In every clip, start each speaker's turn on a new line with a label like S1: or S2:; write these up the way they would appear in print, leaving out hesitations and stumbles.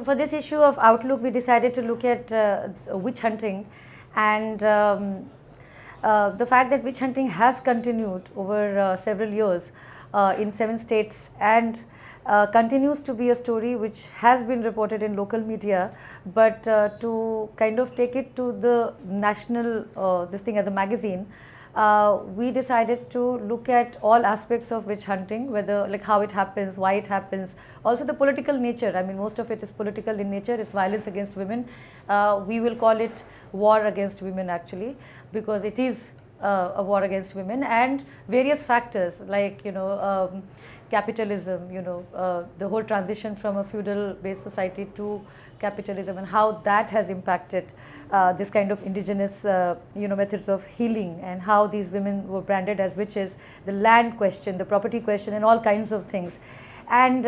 S1: for this issue of Outlook, we decided to look at witch hunting, and the fact that witch hunting has continued over several years in 7 states, and continues to be a story which has been reported in local media, but to kind of take it to the national this thing as a magazine, we decided to look at all aspects of witch hunting, whether like how it happens, why it happens, also the political nature. I mean, most of it is political in nature, it's violence against women. We will call it war against women actually, because it is a war against women, and various factors like, capitalism, the whole transition from a feudal based society to capitalism, and how that has impacted this kind of indigenous methods of healing, and how these women were branded as witches, the land question, the property question, and all kinds of things. And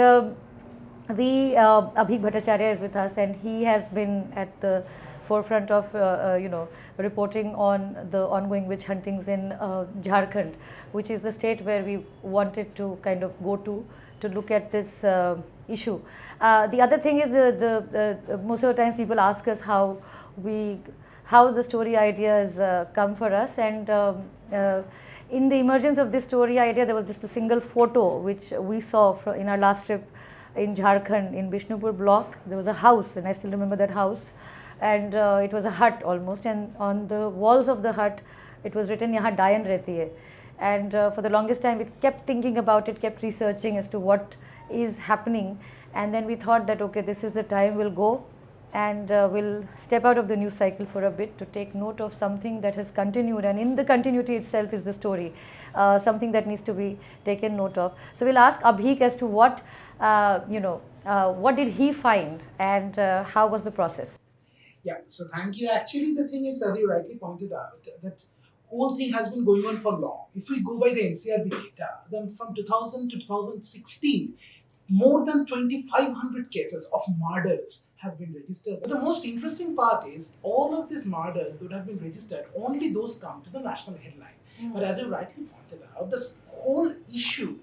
S1: Abhik Bhattacharya is with us, and he has been at the forefront of reporting on the ongoing witch huntings in Jharkhand, which is the state where we wanted to kind of go to look at this issue. The other thing is the most of the times people ask us how the story ideas come for us, and in the emergence of this story idea, there was just a single photo which we saw in our last trip in Jharkhand, in Bishnupur block. There was a house, and I still remember that house, and it was a hut almost, and on the walls of the hut it was written, "Yahan Dayan rehti hai." And for the longest time we kept thinking about it, kept researching as to what is happening, and then we thought that okay, this is the time we'll go and we'll step out of the news cycle for a bit to take note of something that has continued, and in the continuity itself is the story, something that needs to be taken note of. So we'll ask Abhik as to what did he find, and how was the process?
S2: Yeah, so thank you. Actually, the thing is, as you rightly pointed out, that whole thing has been going on for long. If we go by the NCRB data, then from 2000 to 2016, more than 2,500 cases of murders have been registered. But the most interesting part is all of these murders that have been registered, only those come to the national headline. But as you rightly pointed out, this whole issue,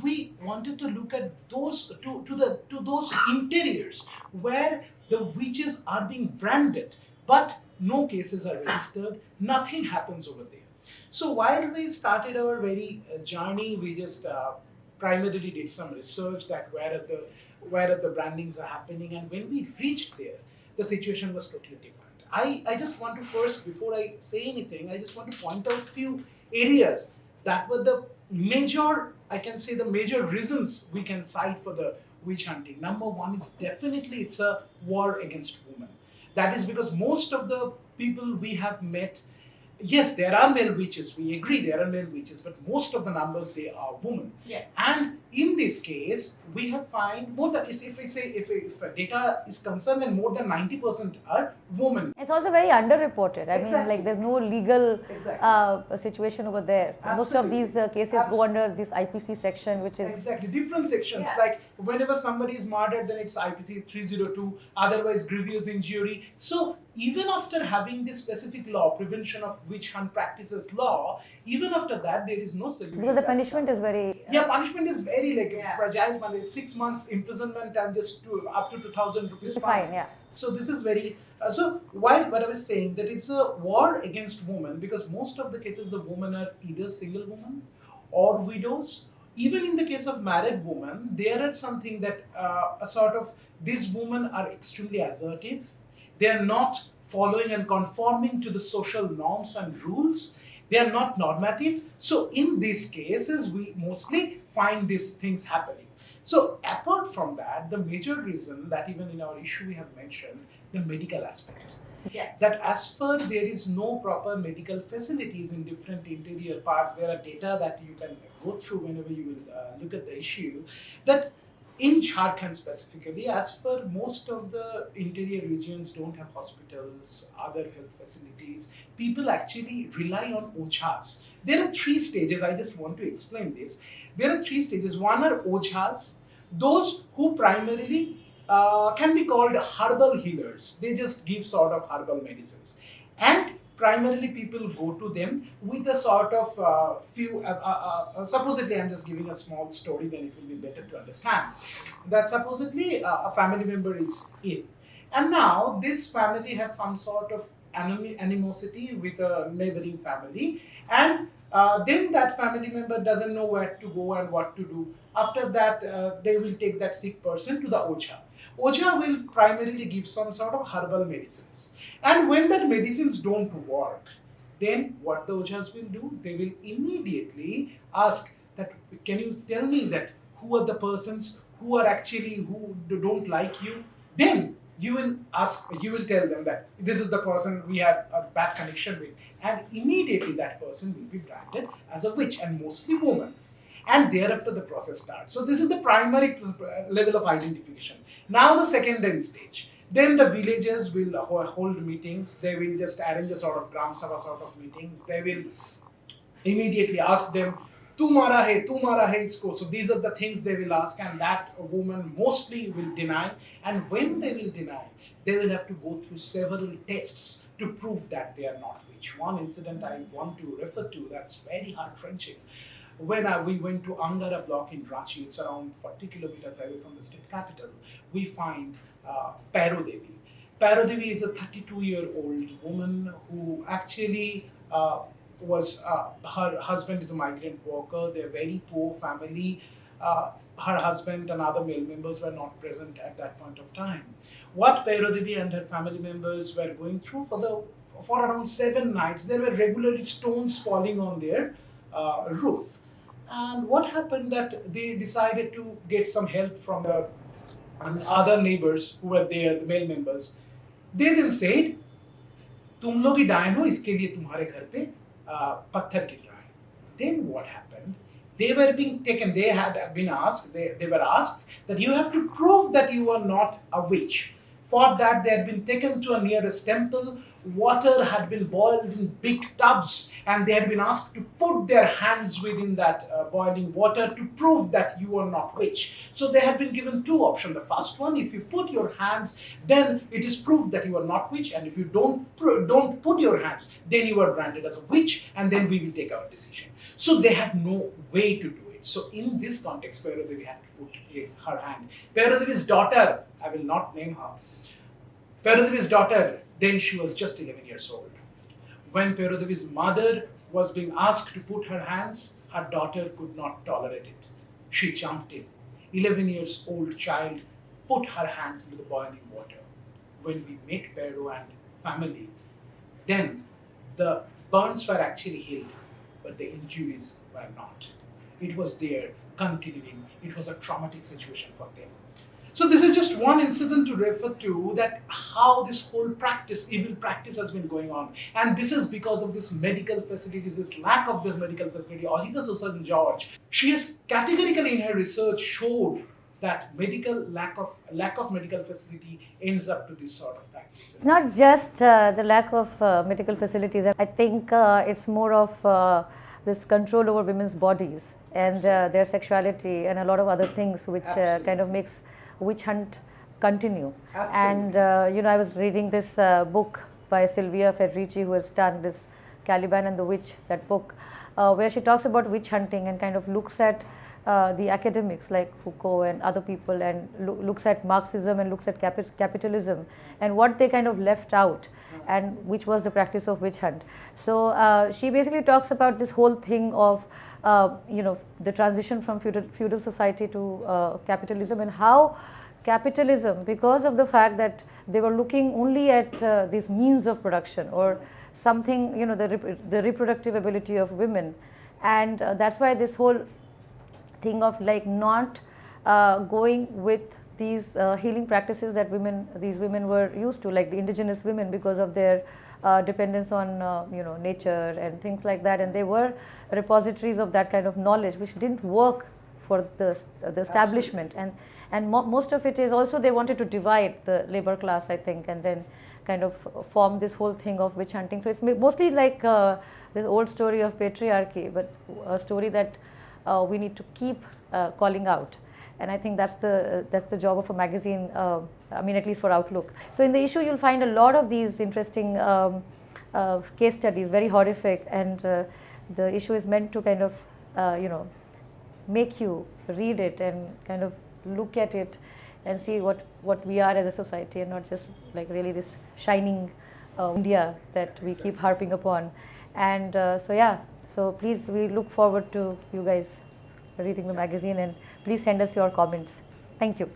S2: we wanted to look at those to those interiors where the witches are being branded, but no cases are registered, nothing happens over there. So while we started our very journey, we just primarily did some research that where the brandings are happening, and when we reached there, the situation was totally different. I just want to first, before I say anything, I just want to point out a few areas that were the major, I can say the major reasons we can cite for the witch hunting. Number one is definitely it's a war against women. That is because most of the people we have met, yes, there are male witches, we agree there are male witches, but most of the numbers, they are women.
S1: Yeah.
S2: And in this case, we have found more than, if data is concerned, then more than 90% are women.
S1: It's also very underreported. I mean,
S2: Exactly.
S1: like there's no legal
S2: Exactly.
S1: situation over there. Most of these cases go under this IPC section, which is
S2: Exactly, different sections.
S1: Yeah.
S2: Like whenever somebody is murdered, then it's IPC 302, otherwise grievous injury. So even after having this specific law, prevention of witch hunt practices law, even after that, there is no solution.
S1: because the
S2: That's
S1: punishment
S2: why.
S1: is very
S2: Yeah, punishment is very
S1: Yeah.
S2: fragile. It's 6 months imprisonment and just up to 2,000 rupees
S1: fine. Yeah.
S2: So this is very so while what I was saying that it's a war against women, because most of the cases the women are either single women or widows. Even in the case of married women, there are something that a sort of these women are extremely assertive. They are not following and conforming to the social norms and rules. They are not normative. So in these cases, we mostly find these things happening. So apart from that, the major reason that even in our issue we have mentioned the medical aspect.
S1: Yeah.
S2: That as per there is no proper medical facilities in different interior parts. There are data that you can go through whenever you will look at the issue. That in Jharkhand specifically, as per most of the interior regions don't have hospitals, other health facilities, people actually rely on ojhas. There are 3 stages, I just want to explain this. There are 3 stages. One are ojhas, those who primarily can be called herbal healers. They just give sort of herbal medicines. And primarily people go to them with a sort of supposedly, I'm just giving a small story, then it will be better to understand. That supposedly a family member is ill, and now this family has some sort of animosity with a neighboring family, and then that family member doesn't know where to go and what to do. After that, they will take that sick person to the Ocha. Ocha will primarily give some sort of herbal medicines. And when that medicines don't work, then what the Ochas will do? They will immediately ask that, can you tell me that who are the persons who are actually who don't like you? Then you will tell them that this is the person we have a bad connection with, and immediately that person will be branded as a witch, and mostly woman. And thereafter the process starts. So this is the primary level of identification. Now the secondary stage. Then the villagers will hold meetings. They will just arrange a sort of gram sabha sort of meetings. They will immediately ask them, tu mara hai isko. So these are the things they will ask, and that woman mostly will deny. And when they will deny, they will have to go through several tests to prove that they are not witch. One incident I want to refer to that's very heart-wrenching. When we went to Angara block in Ranchi, it's around 40 kilometers away from the state capital, we find Pairo Devi. Pairo Devi is a 32-year-old woman who actually her husband is a migrant worker. They're a very poor family. Her husband and other male members were not present at that point of time. What Pairo Devi and her family members were going through for around 7 nights, there were regularly stones falling on their roof. And what happened that they decided to get some help from the other neighbors who were there, the male members. They then said, तुम लोग ही डायन हो, इसके लिए तुम्हारे घर पे पत्थर गिर रहा है. Then what happened? They were being taken. They had been asked. They were asked that you have to prove that you are not a witch. For that, they had been taken to a nearest temple. Water had been boiled in big tubs, and they had been asked to put their hands within that boiling water to prove that you are not witch. So they had been given 2 options. The first one, if you put your hands, then it is proved that you are not witch, and if you don't put your hands, then you are branded as a witch, and then we will take our decision. So they had no way to do it. So in this context, Pairo Devi had to put her hand. Pairo Devi's daughter, I will not name her. Pairo Devi's daughter, then she was just 11 years old. When Pairo Devi's mother was being asked to put her hands, her daughter could not tolerate it. She jumped in. 11 years old child put her hands into the boiling water. When we met Pairo and family, then the burns were actually healed, but the injuries were not. It was there, continuing. It was a traumatic situation for them. So this is just one incident to refer to that how this whole practice, evil practice has been going on. And this is because of this medical facilities, this lack of this medical facility. Alita Susan George, she has categorically in her research showed that lack of medical facility ends up to this sort of practices.
S1: It's not just the lack of medical facilities. I think it's more of this control over women's bodies and their sexuality and a lot of other things which kind of makes witch hunt continue.
S2: Absolutely.
S1: And I was reading this book by Sylvia Federici, who has done this Caliban and the Witch, that book, where she talks about witch hunting and kind of looks at the academics like Foucault and other people, and looks at Marxism and looks at capitalism and what they kind of left out, and which was the practice of witch hunt. So she basically talks about this whole thing of the transition from feudal society to capitalism, and how capitalism, because of the fact that they were looking only at these means of production or something, the reproductive ability of women, and that's why this whole thing of like not going with these healing practices that these women were used to, like the indigenous women, because of their dependence on nature and things like that, and they were repositories of that kind of knowledge which didn't work for the establishment. And most of it is also they wanted to divide the labor class, I think, and then kind of form this whole thing of witch hunting. So it's mostly like this old story of patriarchy, but a story that we need to keep calling out. And I think that's the job of a magazine, at least for Outlook. So in the issue, you'll find a lot of these interesting case studies, very horrific, and the issue is meant to kind of make you read it and kind of look at it and see what we are as a society, and not just like really this shining India that we keep harping upon. And so please, we look forward to you guys reading the magazine, and please send us your comments. Thank you.